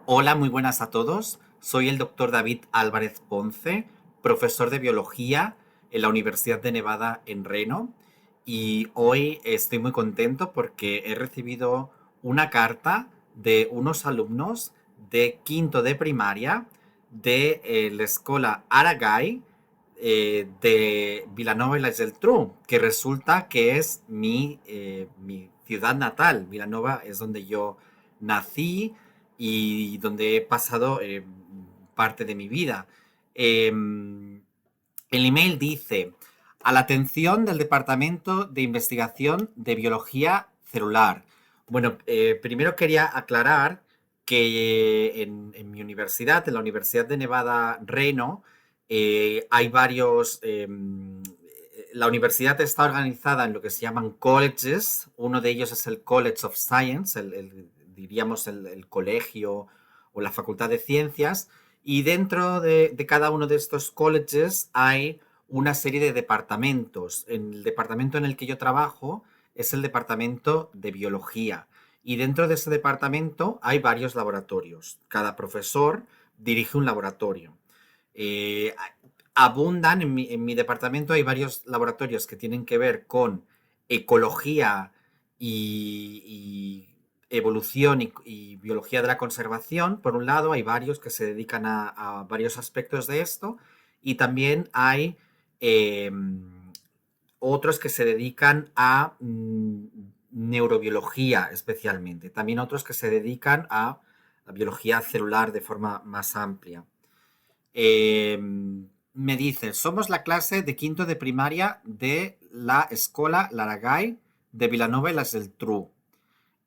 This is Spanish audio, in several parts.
Hola, muy buenas a todos. Soy el doctor David Álvarez Ponce, profesor de biología en la Universidad de Nevada en Reno. Y hoy estoy muy contento porque he recibido una carta de unos alumnos de quinto de primaria de la escuela Aragay de Vilanova y la Geltrú, que resulta que es mi ciudad natal. Vilanova es donde yo nací y donde he pasado parte de mi vida. El email dice, a la atención del Departamento de Investigación de Biología Celular. Bueno, primero quería aclarar que en mi universidad, en la Universidad de Nevada, Reno, hay varios... la universidad está organizada en lo que se llaman colleges. Uno de ellos es el College of Science, diríamos el colegio o la Facultad de Ciencias. Y dentro de cada uno de estos colleges hay una serie de departamentos. El departamento en el que yo trabajo es el departamento de biología. Y dentro de ese departamento hay varios laboratorios. Cada profesor dirige un laboratorio. Eh, Abundan en mi departamento, hay varios laboratorios que tienen que ver con ecología y evolución y biología de la conservación. Por un lado, hay varios que se dedican a varios aspectos de esto y también hay eh, otros que se dedican a neurobiología especialmente. También otros que se dedican a la biología celular de forma más amplia. Eh, Me dice, somos la clase de quinto de primaria de la escuela Laragay de Vilanova y las del Tru.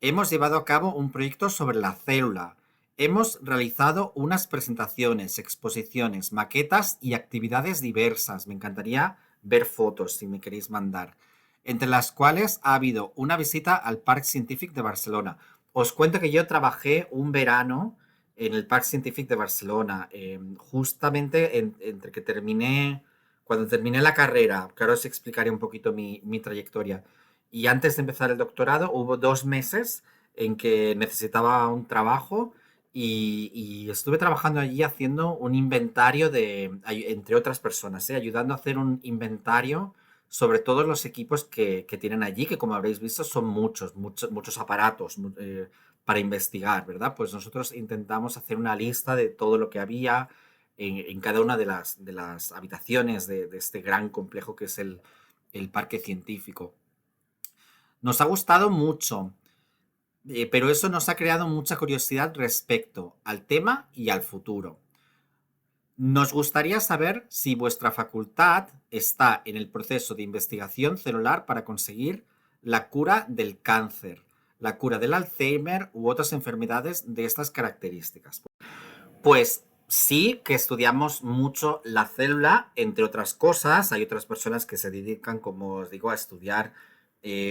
Hemos llevado a cabo un proyecto sobre la célula. Hemos realizado unas presentaciones, exposiciones, maquetas y actividades diversas. Me encantaría ver fotos si me queréis mandar. Entre las cuales ha habido una visita al Parc Científic de Barcelona. Os cuento que yo trabajé un verano en el Parc Científic de Barcelona, justamente entre que cuando terminé la carrera, que ahora os explicaré un poquito mi trayectoria. Y antes de empezar el doctorado hubo 2 meses en que necesitaba un trabajo y estuve trabajando allí haciendo un inventario entre otras personas, ayudando a hacer un inventario sobre todos los equipos que tienen allí, que como habréis visto son muchos aparatos para investigar, ¿verdad? Pues nosotros intentamos hacer una lista de todo lo que había en cada una de las habitaciones de este gran complejo que es el parque científico. Nos ha gustado mucho, pero eso nos ha creado mucha curiosidad respecto al tema y al futuro. Nos gustaría saber si vuestra facultad está en el proceso de investigación celular para conseguir la cura del cáncer, la cura del Alzheimer u otras enfermedades de estas características. Pues sí que estudiamos mucho la célula, entre otras cosas. Hay otras personas que se dedican, como os digo, a estudiar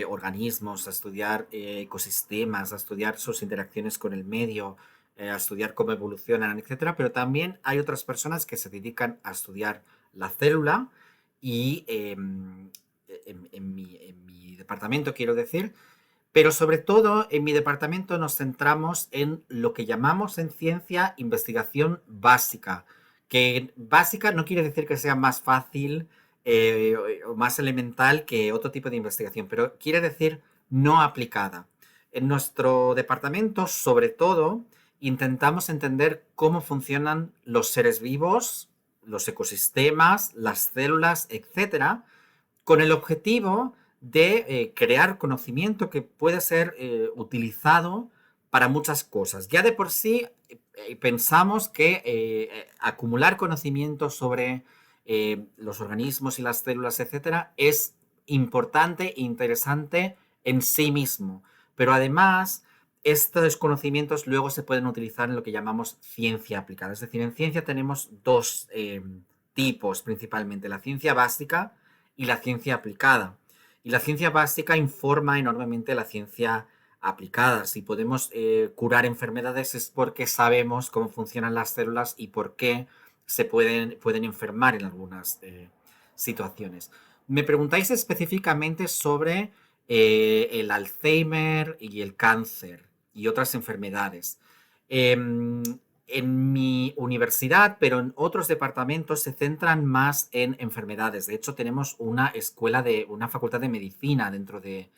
organismos, a estudiar ecosistemas, a estudiar sus interacciones con el medio, a estudiar cómo evolucionan, etcétera. Pero también hay otras personas que se dedican a estudiar la célula y en mi departamento, quiero decir, pero sobre todo en mi departamento nos centramos en lo que llamamos en ciencia investigación básica, que básica no quiere decir que sea más fácil o más elemental que otro tipo de investigación, pero quiere decir no aplicada. En nuestro departamento, sobre todo, intentamos entender cómo funcionan los seres vivos, los ecosistemas, las células, etcétera, con el objetivo de crear conocimiento que puede ser utilizado para muchas cosas. Ya de por sí pensamos que acumular conocimiento sobre los organismos y las células, etcétera, es importante e interesante en sí mismo. Pero además, estos conocimientos luego se pueden utilizar en lo que llamamos ciencia aplicada. Es decir, en ciencia tenemos dos tipos principalmente, la ciencia básica y la ciencia aplicada. Y la ciencia básica informa enormemente la ciencia aplicada. Si podemos curar enfermedades es porque sabemos cómo funcionan las células y por qué pueden enfermar en algunas situaciones. Me preguntáis específicamente sobre el Alzheimer y el cáncer y otras enfermedades. Em, en mi universidad, pero en otros departamentos se centran más en enfermedades. De hecho, tenemos una facultad de medicina dentro de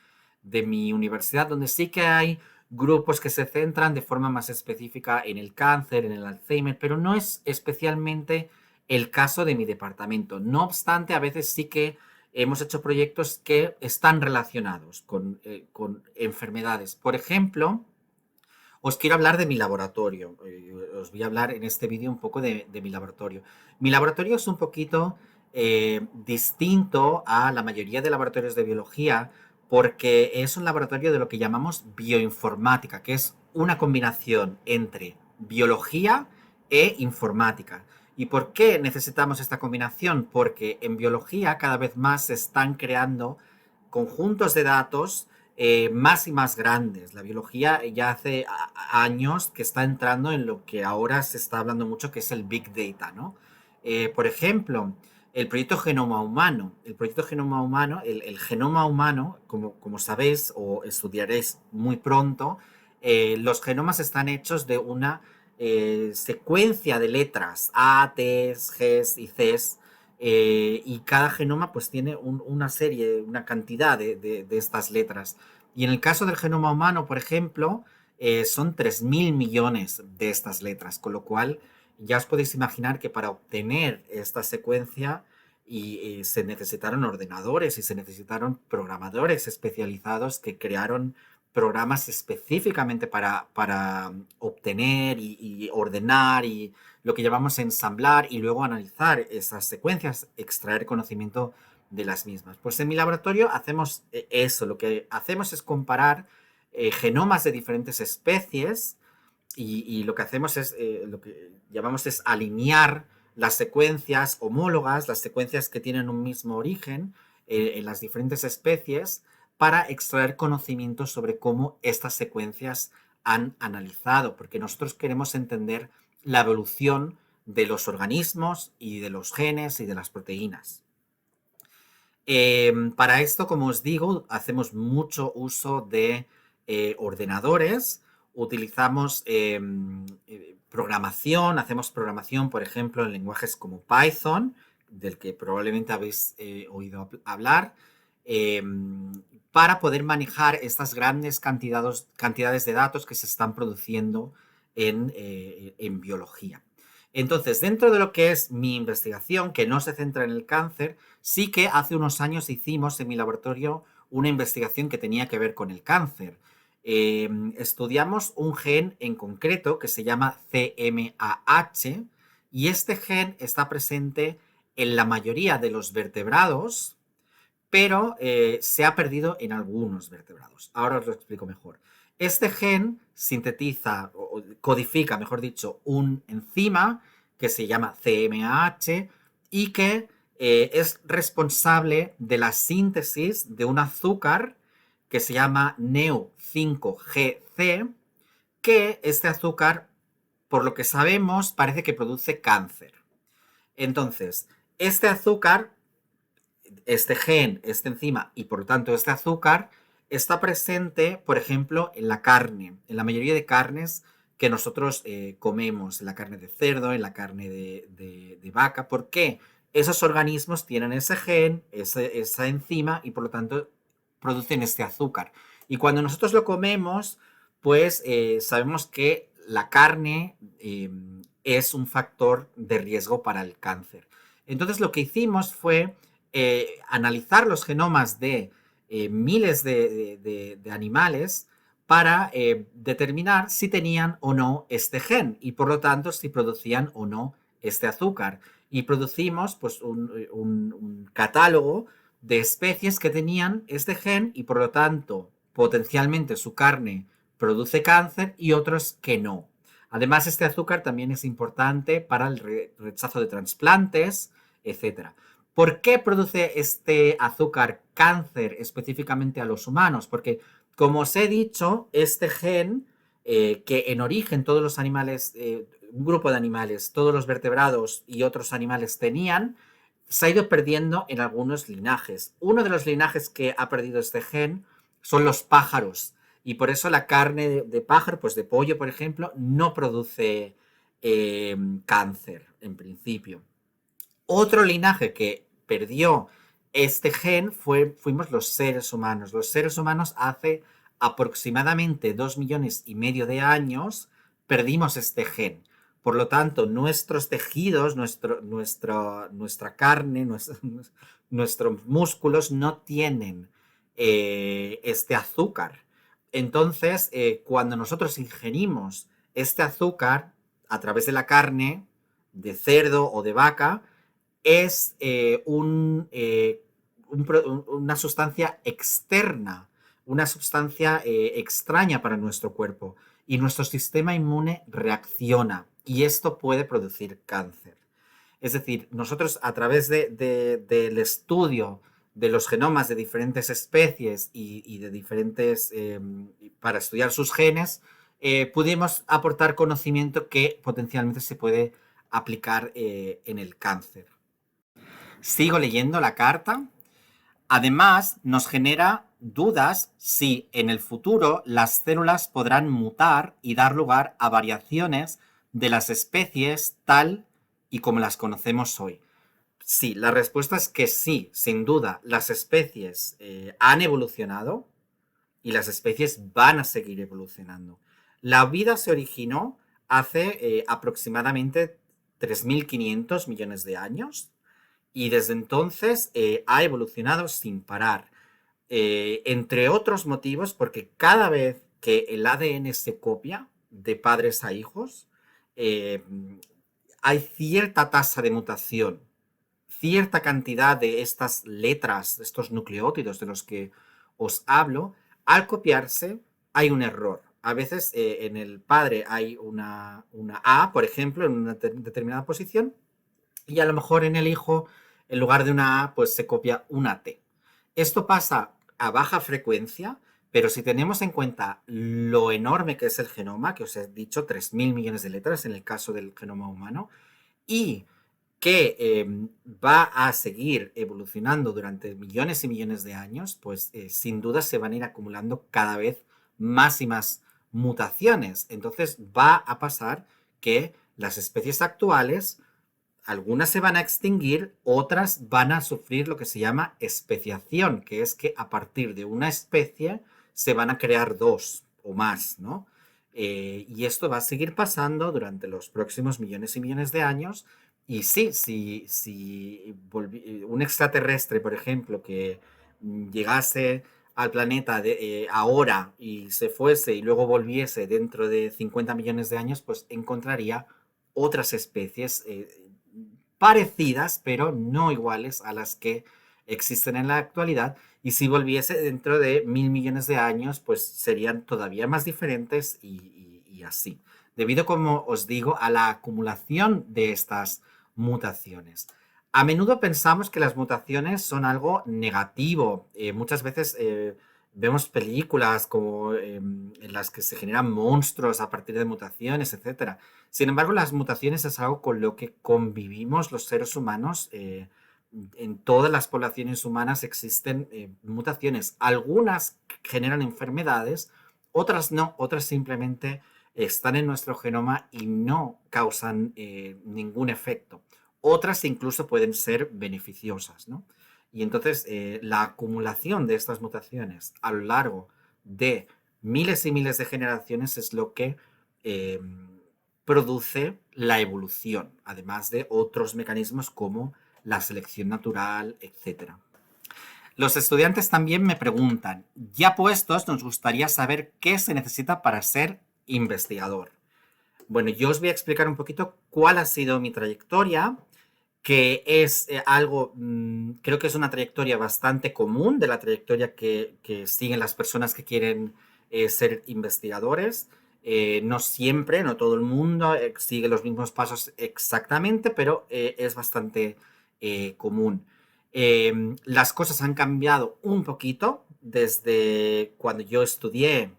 mi universidad, donde sí que hay grupos que se centran de forma más específica en el cáncer, en el Alzheimer, pero no es especialmente el caso de mi departamento. No obstante, a veces sí que hemos hecho proyectos que están relacionados con enfermedades. Por ejemplo, os quiero hablar de mi laboratorio. Os voy a hablar en este vídeo un poco de mi laboratorio. Mi laboratorio es un poquito distinto a la mayoría de laboratorios de biología porque es un laboratorio de lo que llamamos bioinformática, que es una combinación entre biología e informática. ¿Y por qué necesitamos esta combinación? Porque en biología cada vez más se están creando conjuntos de datos más y más grandes. La biología ya hace años que está entrando en lo que ahora se está hablando mucho, que es el Big Data, ¿no? Por ejemplo, el proyecto Genoma Humano. El proyecto Genoma Humano, el genoma humano, como sabéis o estudiaréis muy pronto, los genomas están hechos de una secuencia de letras A, T, Gs y Cs, y cada genoma pues tiene una serie, una cantidad de estas letras. Y en el caso del genoma humano, por ejemplo, son 3.000 millones de estas letras, con lo cual ya os podéis imaginar que para obtener esta secuencia se necesitaron ordenadores y se necesitaron programadores especializados que crearon programas específicamente para obtener y ordenar y lo que llamamos ensamblar y luego analizar esas secuencias, extraer conocimiento de las mismas. Pues en mi laboratorio hacemos eso, lo que hacemos es comparar genomas de diferentes especies y lo que hacemos es, lo que llamamos es alinear las secuencias homólogas, las secuencias que tienen un mismo origen en las diferentes especies, para extraer conocimiento sobre cómo estas secuencias han analizado, porque nosotros queremos entender la evolución de los organismos y de los genes y de las proteínas. Para esto, como os digo, hacemos mucho uso de ordenadores, utilizamos programación, hacemos programación, por ejemplo, en lenguajes como Python, del que probablemente habéis oído hablar, para poder manejar estas grandes cantidades de datos que se están produciendo en biología. Entonces, dentro de lo que es mi investigación, que no se centra en el cáncer, sí que hace unos años hicimos en mi laboratorio una investigación que tenía que ver con el cáncer. Estudiamos un gen en concreto que se llama CMAH y este gen está presente en la mayoría de los vertebrados, pero se ha perdido en algunos vertebrados. Ahora os lo explico mejor. Este gen sintetiza o codifica, mejor dicho, un enzima que se llama CMAH y que es responsable de la síntesis de un azúcar que se llama Neu5Gc, que este azúcar, por lo que sabemos, parece que produce cáncer. Entonces, este azúcar, este gen, esta enzima y por lo tanto este azúcar está presente, por ejemplo, en la carne, en la mayoría de carnes que nosotros comemos, en la carne de cerdo, en la carne de vaca. ¿Por qué? Esos organismos tienen ese gen, esa enzima y por lo tanto producen este azúcar. Y cuando nosotros lo comemos, pues sabemos que la carne es un factor de riesgo para el cáncer. Entonces lo que hicimos fue analizar los genomas de miles de animales para determinar si tenían o no este gen y por lo tanto si producían o no este azúcar. Y producimos pues un catálogo de especies que tenían este gen y por lo tanto potencialmente su carne produce cáncer y otros que no. Además, este azúcar también es importante para el rechazo de trasplantes, etcétera. ¿Por qué produce este azúcar cáncer específicamente a los humanos? Porque, como os he dicho, este gen, que en origen todos los animales, un grupo de animales, todos los vertebrados y otros animales tenían, se ha ido perdiendo en algunos linajes. Uno de los linajes que ha perdido este gen son los pájaros. Y por eso la carne de pájaro, pues de pollo, por ejemplo, no produce cáncer, en principio. Otro linaje que perdió este gen fuimos los seres humanos. Los seres humanos hace aproximadamente 2,5 millones de años perdimos este gen. Por lo tanto, nuestros tejidos, nuestra carne, nuestros músculos no tienen este azúcar. Entonces, cuando nosotros ingerimos este azúcar a través de la carne de cerdo o de vaca, es una sustancia externa, una sustancia extraña para nuestro cuerpo y nuestro sistema inmune reacciona y esto puede producir cáncer. Es decir, nosotros a través del estudio de los genomas de diferentes especies y de diferentes, para estudiar sus genes, pudimos aportar conocimiento que potencialmente se puede aplicar en el cáncer. Sigo leyendo la carta. Además, nos genera dudas si en el futuro las células podrán mutar y dar lugar a variaciones de las especies tal y como las conocemos hoy. Sí, la respuesta es que sí, sin duda, las especies han evolucionado y las especies van a seguir evolucionando. La vida se originó hace aproximadamente 3.500 millones de años y desde entonces ha evolucionado sin parar. Entre otros motivos, porque cada vez que el ADN se copia de padres a hijos, eh, hay cierta tasa de mutación, cierta cantidad de estas letras, de estos nucleótidos de los que os hablo, al copiarse hay un error. A veces en el padre hay una A, por ejemplo, en una determinada posición, y a lo mejor en el hijo, en lugar de una A, pues se copia una T. Esto pasa a baja frecuencia, pero si tenemos en cuenta lo enorme que es el genoma, que os he dicho, 3.000 millones de letras en el caso del genoma humano, y que va a seguir evolucionando durante millones y millones de años, pues sin duda se van a ir acumulando cada vez más y más mutaciones. Entonces va a pasar que las especies actuales, algunas se van a extinguir, otras van a sufrir lo que se llama especiación, que es que a partir de una especie se van a crear dos o más, ¿no? Y esto va a seguir pasando durante los próximos millones y millones de años. Y sí, si un extraterrestre, por ejemplo, que llegase al planeta ahora y se fuese y luego volviese dentro de 50 millones de años, pues encontraría otras especies parecidas, pero no iguales a las que existen en la actualidad. Y si volviese dentro de 1.000 millones de años, pues serían todavía más diferentes y así. Debido, como os digo, a la acumulación de estas mutaciones. A menudo pensamos que las mutaciones son algo negativo. Muchas veces vemos películas como en las que se generan monstruos a partir de mutaciones, etcétera. Sin embargo, las mutaciones es algo con lo que convivimos los seres humanos. En todas las poblaciones humanas existen mutaciones. Algunas generan enfermedades, otras no, otras simplemente están en nuestro genoma y no causan ningún efecto. Otras incluso pueden ser beneficiosas, ¿no? Y entonces la acumulación de estas mutaciones a lo largo de miles y miles de generaciones es lo que produce la evolución, además de otros mecanismos como la selección natural, etc. Los estudiantes también me preguntan, ya puestos, nos gustaría saber qué se necesita para ser investigador. Bueno, yo os voy a explicar un poquito cuál ha sido mi trayectoria, que es algo, creo que es una trayectoria bastante común de la trayectoria que siguen las personas que quieren ser investigadores. No siempre, no todo el mundo sigue los mismos pasos exactamente, pero es bastante común. Las cosas han cambiado un poquito desde cuando yo estudié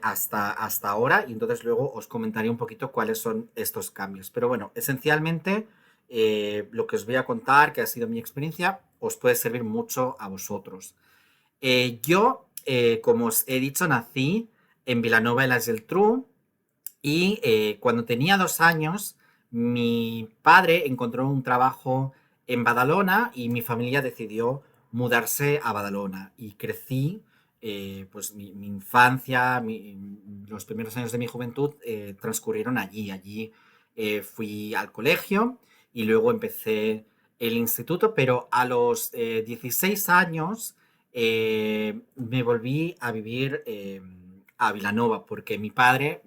hasta ahora y entonces luego os comentaré un poquito cuáles son estos cambios. Pero bueno, esencialmente lo que os voy a contar, que ha sido mi experiencia, os puede servir mucho a vosotros. Yo como os he dicho, nací en Vilanova de la Geltrú y cuando tenía 2 años, mi padre encontró un trabajo en Badalona y mi familia decidió mudarse a Badalona. Y crecí, pues mi infancia, los primeros años de mi juventud transcurrieron allí. Allí fui al colegio y luego empecé el instituto, pero a los 16 años me volví a vivir a Vilanova, porque mis padres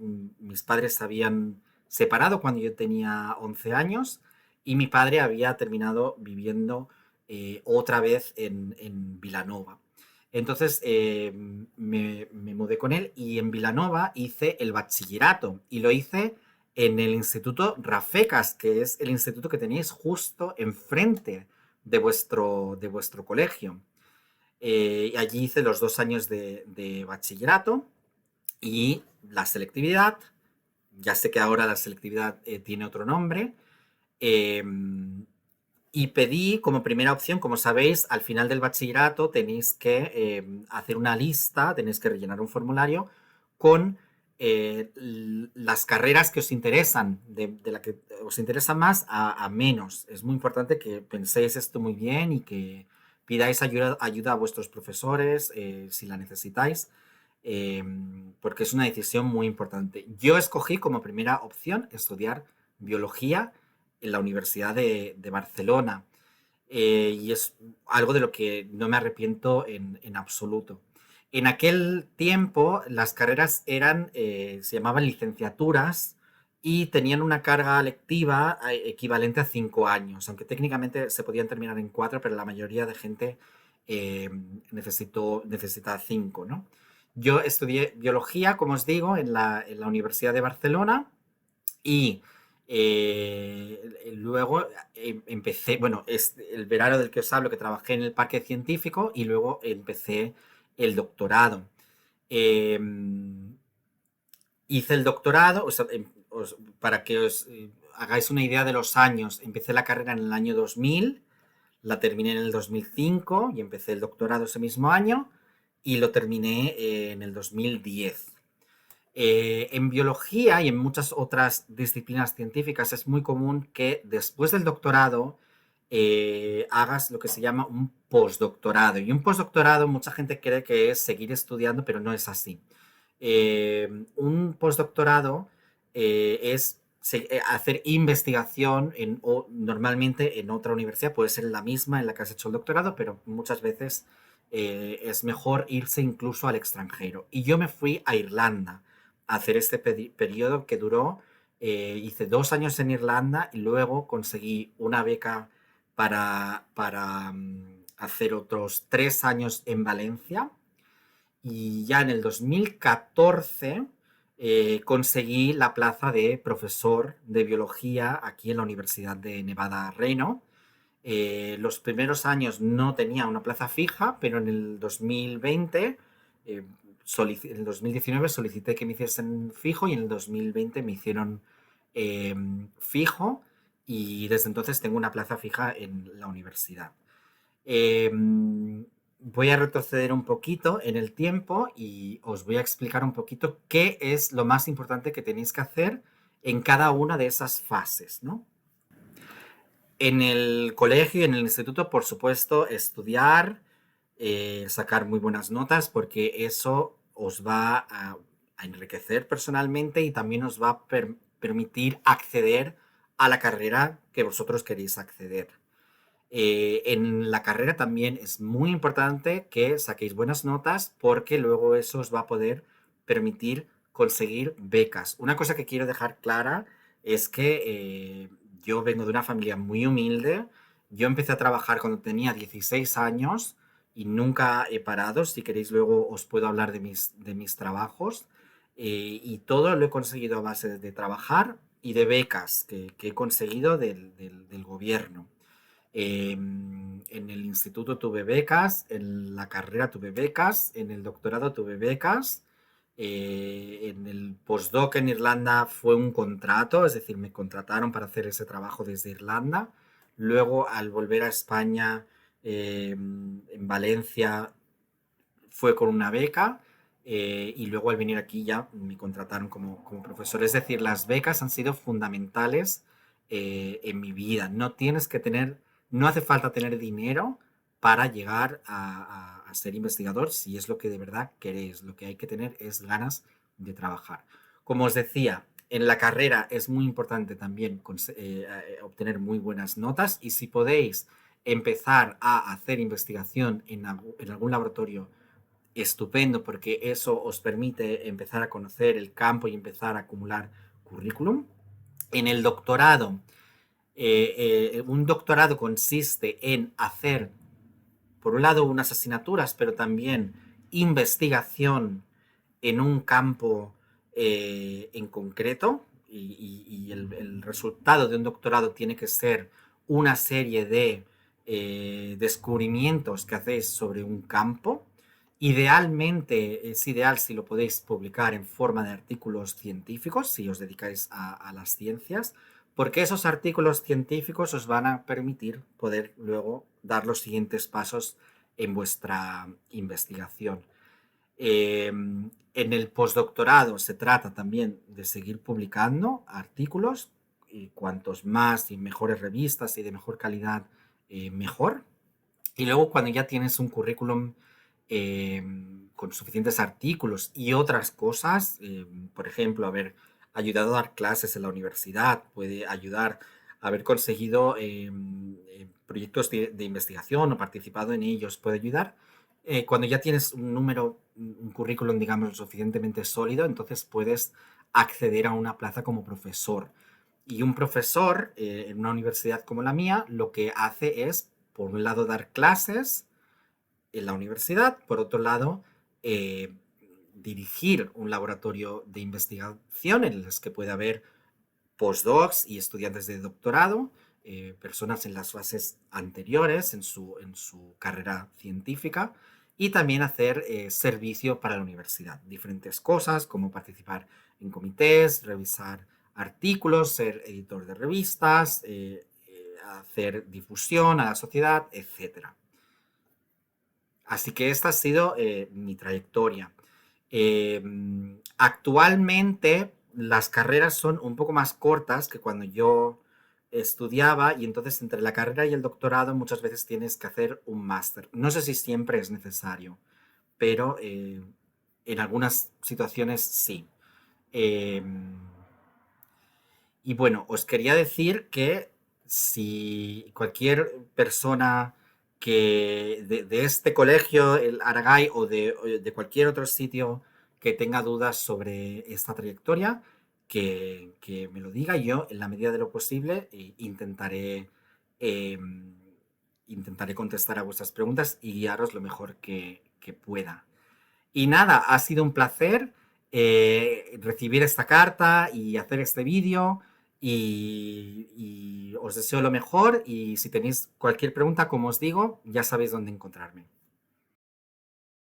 se habían separado cuando yo tenía 11 años y mi padre había terminado viviendo otra vez en Vilanova. Entonces me mudé con él y en Vilanova hice el bachillerato y lo hice en el Instituto Rafecas, que es el instituto que tenéis justo enfrente de vuestro colegio. Allí hice los 2 años de bachillerato y la selectividad. Ya sé que ahora la selectividad tiene otro nombre. eh, y pedí como primera opción, como sabéis, al final del bachillerato tenéis que hacer una lista, tenéis que rellenar un formulario con las carreras que os interesan, de la que os interesa más a menos. Es muy importante que penséis esto muy bien y que pidáis ayuda a vuestros profesores si la necesitáis, eh, porque es una decisión muy importante. Yo escogí como primera opción estudiar biología en la Universidad de Barcelona, y es algo de lo que no me arrepiento en absoluto. En aquel tiempo las carreras se llamaban licenciaturas y tenían una carga lectiva equivalente a 5 años, aunque técnicamente se podían terminar en 4, pero la mayoría de gente eh, necesita 5, ¿no? Yo estudié biología, como os digo, en la Universidad de Barcelona y luego empecé, bueno, es el verano del que os hablo, que trabajé en el parque científico y luego empecé el doctorado. Eh, Hice el doctorado, o sea, para que os hagáis una idea de los años, empecé la carrera en el año 2000, la terminé en el 2005 y empecé el doctorado ese mismo año y lo terminé en el 2010. En biología y en muchas otras disciplinas científicas es muy común que después del doctorado hagas lo que se llama un postdoctorado. Y un postdoctorado mucha gente cree que es seguir estudiando, pero no es así. Un postdoctorado es hacer investigación normalmente en otra universidad, puede ser la misma en la que has hecho el doctorado, pero muchas veces es mejor irse incluso al extranjero. Y yo me fui a Irlanda a hacer este periodo que duró, hice 2 años en Irlanda y luego conseguí una beca para hacer otros 3 años en Valencia y ya en el 2014 conseguí la plaza de profesor de biología aquí en la Universidad de Nevada, Reno. Los primeros años no tenía una plaza fija, pero en el 2020, eh, en el 2019 solicité que me hiciesen fijo y en el 2020 me hicieron eh, fijo y desde entonces tengo una plaza fija en la universidad. Eh, Voy a retroceder un poquito en el tiempo y os voy a explicar un poquito qué es lo más importante que tenéis que hacer en cada una de esas fases, ¿no? En el colegio y en el instituto, por supuesto, estudiar, sacar muy buenas notas, porque eso os va a enriquecer personalmente y también os va a permitir acceder a la carrera que vosotros queréis acceder. En la carrera también es muy importante que saquéis buenas notas porque luego eso os va a poder permitir conseguir becas. Una cosa que quiero dejar clara es que yo vengo de una familia muy humilde. Yo empecé a trabajar cuando tenía 16 años y nunca he parado. Si queréis luego os puedo hablar de mis trabajos. Y todo lo he conseguido a base de trabajar y de becas que he conseguido del gobierno. En el instituto tuve becas, en la carrera tuve becas, en el doctorado tuve becas, en el postdoc en Irlanda fue un contrato, es decir, me contrataron para hacer ese trabajo desde Irlanda. Luego, al volver a España, en Valencia, fue con una beca y luego al venir aquí ya me contrataron como profesor. Es decir, las becas han sido fundamentales en mi vida. No hace falta tener dinero para llegar a ser investigador si es lo que de verdad queréis. Lo que hay que tener es ganas de trabajar. Como os decía, en la carrera es muy importante también obtener muy buenas notas y si podéis empezar a hacer investigación en algún laboratorio, estupendo, porque eso os permite empezar a conocer el campo y empezar a acumular currículum. En el doctorado, un doctorado consiste en hacer, por un lado, unas asignaturas, pero también investigación en un campo en concreto y el resultado de un doctorado tiene que ser una serie de descubrimientos que hacéis sobre un campo. Idealmente, es ideal si lo podéis publicar en forma de artículos científicos, si os dedicáis a las ciencias, porque esos artículos científicos os van a permitir poder luego dar los siguientes pasos en vuestra investigación. En el postdoctorado se trata también de seguir publicando artículos y cuantos más y mejores revistas y de mejor calidad, mejor. Y luego cuando ya tienes un currículum eh, con suficientes artículos y otras cosas, por ejemplo, haber ayudado a dar clases en la universidad, puede ayudar a haber conseguido proyectos de investigación o participado en ellos, puede ayudar. Cuando ya tienes un currículum, digamos, lo suficientemente sólido, entonces puedes acceder a una plaza como profesor. Y un profesor en una universidad como la mía lo que hace es, por un lado, dar clases en la universidad, por otro lado, eh, dirigir un laboratorio de investigación en los que puede haber postdocs y estudiantes de doctorado, personas en las fases anteriores en su carrera científica, y también hacer servicio para la universidad. Diferentes cosas como participar en comités, revisar artículos, ser editor de revistas, hacer difusión a la sociedad, etcétera. Así que esta ha sido mi trayectoria. Actualmente las carreras son un poco más cortas que cuando yo estudiaba y entonces entre la carrera y el doctorado muchas veces tienes que hacer un máster. No sé si siempre es necesario, pero en algunas situaciones sí. Eh, y bueno, os quería decir que si cualquier persona de este colegio, el Aragay, o de cualquier otro sitio que tenga dudas sobre esta trayectoria, que me lo diga y yo, en la medida de lo posible, eh, intentaré contestar a vuestras preguntas y guiaros lo mejor que pueda. Y nada, ha sido un placer recibir esta carta y hacer este vídeo y os deseo lo mejor y si tenéis cualquier pregunta, como os digo, ya sabéis dónde encontrarme.